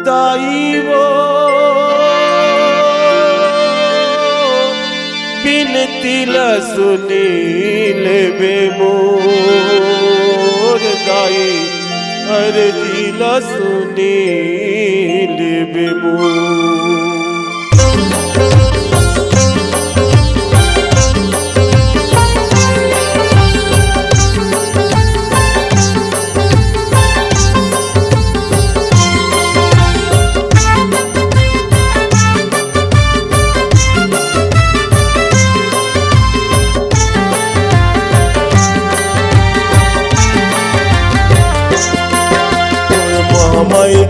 दाई वो बिनती ला सुनी लेबे मोर दाई अर्जी ला सुनी लेबे मोर।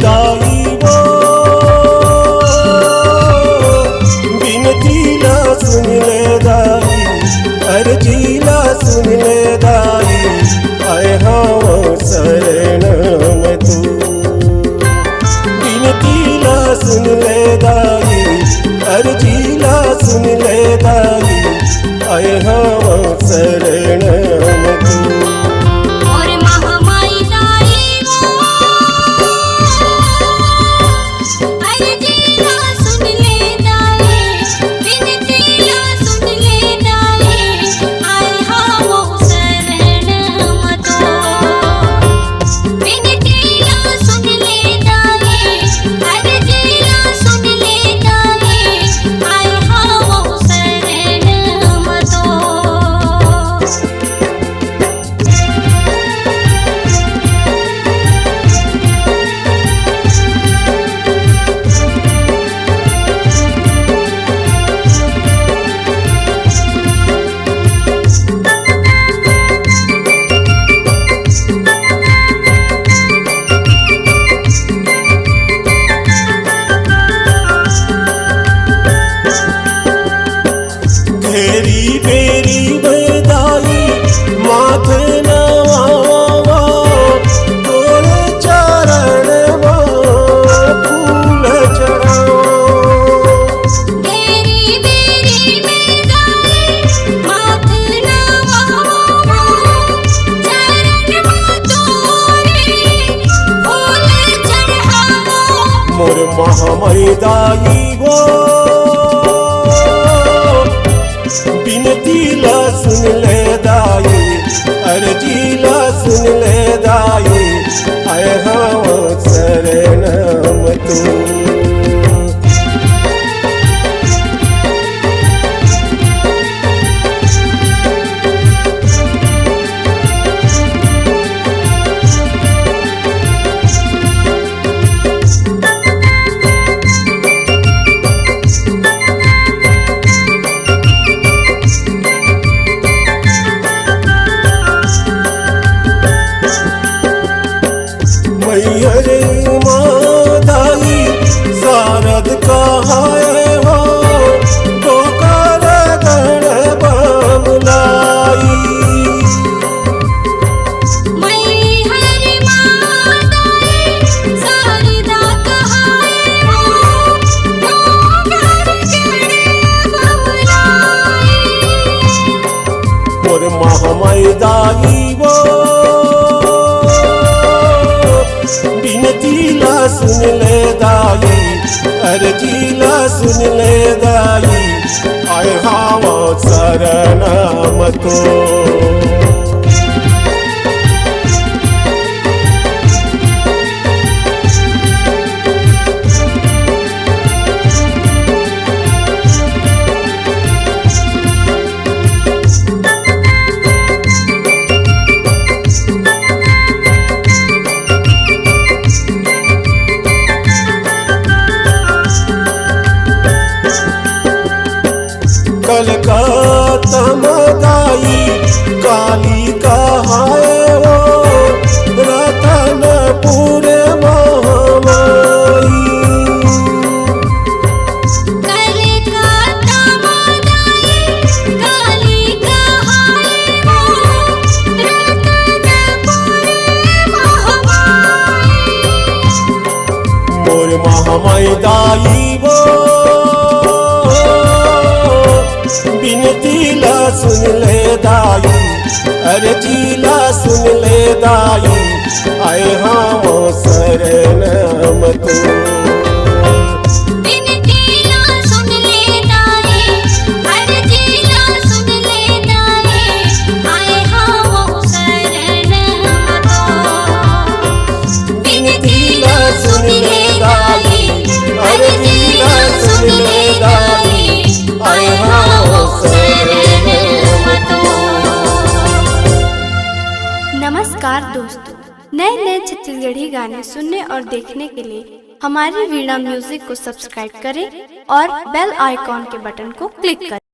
दाई वो बिनती ला सुन ले दाई अर्जी ला सुन ले दाई आए हाँ शरण में तू बिनती ला सुन ले दाई अर्जी ला सुन ले दाई आए हाँ शरण में तू। बेरी बेरी बेदाई माथे नवावा तोरे चरण फूल चढ़ाओ। बेरी बेरी बेदाई माथे नवावा चरण तोरे फूल चढ़ाओ। मोर महामाई दाई वो बिनती ला सुन ले दाई अर्जी ला सुन ले दाई आए हाँ शरण में तू। मैहर मादाई शारद कहाए हो ठोकर गण बमलाई। मैहर मादाई शारद कहाए हो ठोकर गण बमलाई। मोर महामाई दाई वो बिनती ला सुन ले दाई अर्जी ला सुन ले दाई आए हाँ शरण में तू। कलकत्ता मदाई काली कहाए वो रतनपुर महामाई। कलकत्ता मदाई काली कहाए वो रतनपुर महामाई। मोर महामाई दाई वो बिनती ला सुन ले दाई अर्जी ला सुन ले दाई आए हाँ शरण में तू। नमस्कार दोस्तों, नए नए छत्तीसगढ़ी गाने सुनने और देखने के लिए हमारी वीणा म्यूजिक को सब्सक्राइब करें और बेल आइकॉन के बटन को क्लिक करें।